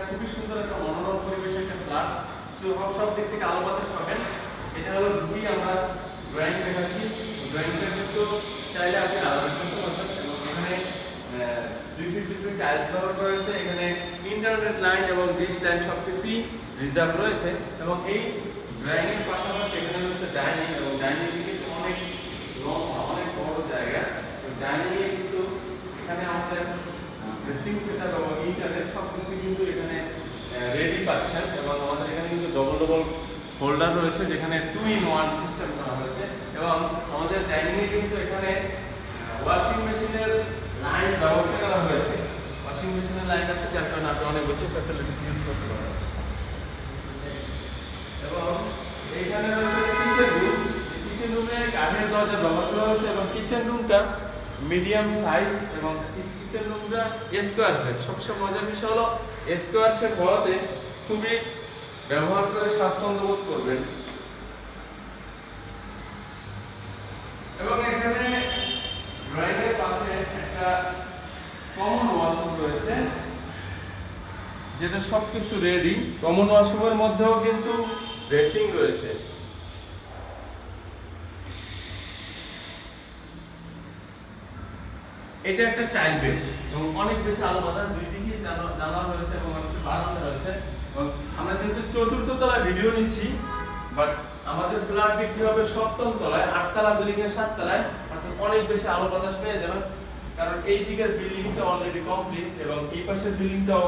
খুবই সুন্দর একটা মনোরম পরিবেশের একটা ফ্ল্যাট। সব দিক থেকে আলো বাতাস পাবেন। এটা হলো দুই আমরা ড্রয়িং দেখাচ্ছি। ড্রয়িংটা কিন্তু চাইলে আপনি আলাদা করতে পারবেন এবং এখানে 252 টাইলস ব্যবহার করা হয়েছে। এখানে ইন্টারনেট লাইন এবং ডিশ লাইন সবকিছুই রিজার্ভ রয়েছে এবং এই ড্রয়িং এর পাশাপাশি এখানে রয়েছে ডাইনিং এবং ডাইনিং কিন্তু অনেক লম্বা, অনেক বড় জায়গা। তো ডাইনিং এ কিন্তু এখানে আমাদের ড্রেসিং সেটআপ এবং ইন্টারনেট সবকিছু কিন্তু এখানে রেডি পাচ্ছেন এবং আমাদের এখানে কিন্তু ডবল হোল্ডার রয়েছে যেখানে 2-in-1 সিস্টেম করা হয়েছে এবং আমাদের ডাইনিং এ কিন্তু এখানে ওয়াশিং মেশিনের লাইন ব্যবস্থা করা হয়েছে। ওয়াশিং মেশিনের লাইন আছে যার কারণে আপনি অনেক বেশি ফ্যাসিলিটিস ইউজ করতে পারবেন। এবং এখানে রয়েছে কিচেন রুম। কিচেন রুমে কাঠের দরজা ব্যবহার করা হয়েছে এবং কিচেন রুমটা মিডিয়াম সাইজ এবং কিচেন রুমটা স্কোয়ার শেপ। সবসময় মজার বিষয় হলো স্কোয়ার শেপ হওয়াতে খুবই ব্যবহার করে স্বাচ্ছন্দ্য বোধ করবেন। এবং এখানে ড্রয়িং এর পাশে একটা কমন ওয়াশরুম রয়েছে যেটা সবকিছু রেডি। কমন ওয়াশরুমের মধ্যেও কিন্তু ড্রেসিং রয়েছে। এটা একটা চাইল্ড বেড এবং অনেক বেশি আলো বাতাস, দুই দিকে জানালা রয়েছে এবং একটা বারান্দা রয়েছে। এবং আমরা যেহেতু চতুর্থ তলায় ভিডিও নিচ্ছি, বাট আমাদের ফ্ল্যাট বিক্রি হবে সপ্তম তলায়, 8 তলা বিল্ডিং এর 7 তলায়, অর্থাৎ অনেক বেশি আলো বাতাস পেয়ে যাবেন। কারণ এই দিকের বিল্ডিংটা অলরেডি কমপ্লিট এবং এই পাশের বিল্ডিংটাও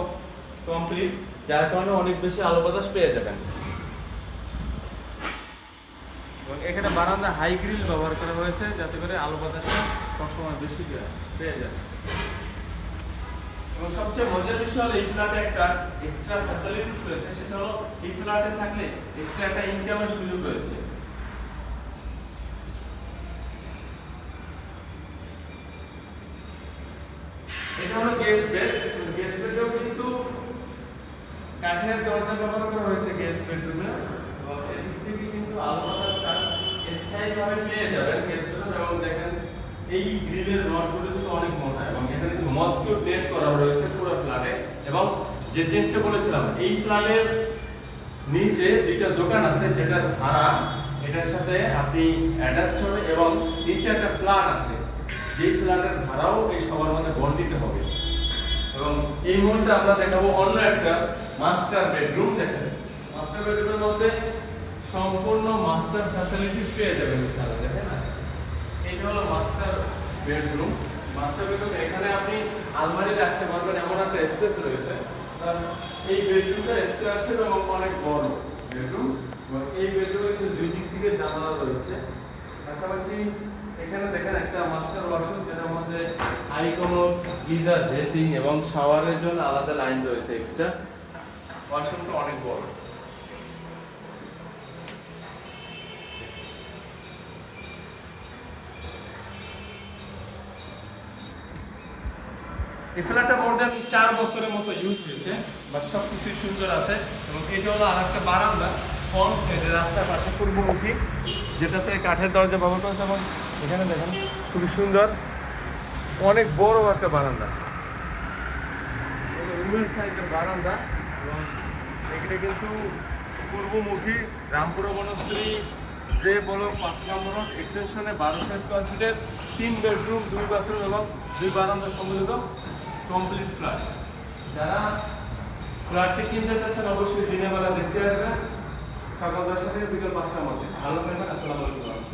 কমপ্লিট, যার কারণে অনেক বেশি আলো বাতাস পেয়ে যাবেন। এবং এখানে বারান্দা হাই গ্রিল ব্যবহার করা হয়েছে যাতে করে আলো বাতাসটা সবসময় বেশি পেয়ে যায়। এবং সবচেয়ে মজার বিষয় হলো এই ফ্ল্যাটে একটা এক্সট্রা ফ্যাসিলিটিস রয়েছে, সেটা হলো এই ফ্ল্যাটে থাকলে এক্সট্রা একটা ইনকামের সুযোগ রয়েছে। এটা হলো গেস্ট বেড। গেস্ট বেডেও কিন্তু কাঠের দরজা ব্যবহার করা হয়েছে গেস্ট বেডরুমে এবং এদিক থেকে কিন্তু আলো বাতাসটা স্থায়ীভাবে পেয়ে যাবেন গেস্ট বেডরুম। এবং দেখেন এই গ্রিলের রডগুলো কিন্তু অনেক মোটা এবং এখানে কিন্তু মসকিউটো নেট করা রয়েছে পুরো ফ্ল্যাটে। এবং যে জিনিসটা বলেছিলাম, এই ফ্ল্যাটের নিচে দুইটা দোকান আছে যেটার ভাড়া এটার সাথে আপনি অ্যাটাচড হবে এবং নিচে একটা ফ্ল্যাট আছে যেই ফ্ল্যাটের ভাড়াও এই সবার মধ্যে বন্টিত হবে। এবং এই মুহূর্তে আমরা দেখাবো অন্য একটা মাস্টার বেডরুম। দেখেন মাস্টার বেডরুমের মধ্যে সম্পূর্ণ মাস্টার ফ্যাসিলিটিস পেয়ে যাবেন ইনশাআল্লাহ। দেখেন এটা হলো মাস্টার বেডরুম। মাস্টার বেডরুম এখানে আপনি আলমারি রাখতে পারবেন এমন একটা স্পেস রয়েছে। এই বেডরুমটা স্কয়ার শেপ এবং অনেক বড় বেডরুম এবং এই বেডরুমে কিন্তু দুই দিক থেকে জানালা রয়েছে। পাশাপাশি এখানে দেখেন একটা মাস্টার ওয়াশরুম যেটার মধ্যে আইকমোড, গিজার, ড্রেসিং এবং শাওয়ারের জন্য আলাদা লাইন রয়েছে এক্সট্রা। ওয়াশরুমটা অনেক বড়। এই ফ্ল্যাটটা মোর দেন 4 বছরের মতো ইউজ হয়েছে, বাট সবকিছু সুন্দর আছে। এবং এটা হলো আরেকটা বারান্দা ফ্রন্ট সাইডে রাস্তার পাশে পূর্বমুখী, যেটাতে কাঠের দরজা ব্যবহার করেছে। এবং এখানে দেখেন খুবই সুন্দর অনেক বড় একটা বারান্দা, রুমের সাইজের বারান্দা। এবং এখানে কিন্তু পূর্বমুখী রামপুরা বনশ্রী যে বলো 5 নম্বর এক্সটেনশনে 1200 স্কয়ার ফিটের 3 বেডরুম 2 বাথরুম এবং 2 বারান্দা সম্মিলিত কমপ্লিট ফ্ল্যাট। যারা ফ্ল্যাটটি কিনতে চাচ্ছেন অবশ্যই দিনের বেলা দেখতে আসবেন সকাল 10টা থেকে বিকেল 5টার মধ্যে। ভালো থাকবেন। আসসালামু আলাইকুম।